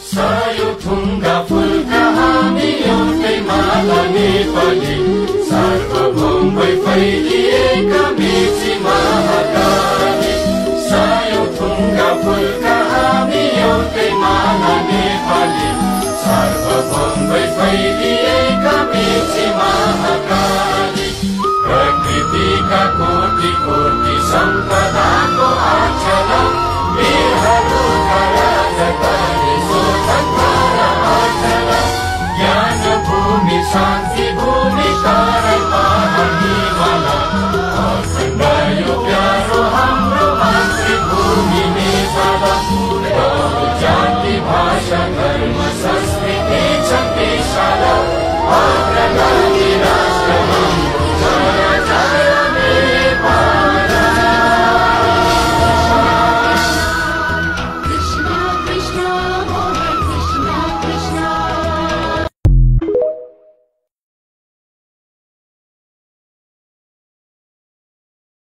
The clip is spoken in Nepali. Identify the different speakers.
Speaker 1: सयो थुङ्गा फुलका हामी एउटै माला नेपाली सार्वभौम भई फैलिएका मेची महाकाली सयो थुङ्गा फुलका हामी एउटै माला नेपाली सार्वभौम भई फैलिएका मेची महाकाली प्रकृतिका कोटि कोटि सम्पदाको आचला वीरहरूका राजधानी स्वतन्त्र आचला ज्ञान भूमि शान्ति भूमि तराई पहाड हिमाल अखण्ड यो प्यारो हाम्रो मातृभूमि नेपाल बहु जाति भाषा धर्म संस्कृति छ विशाल अग्रगामी राष्ट्र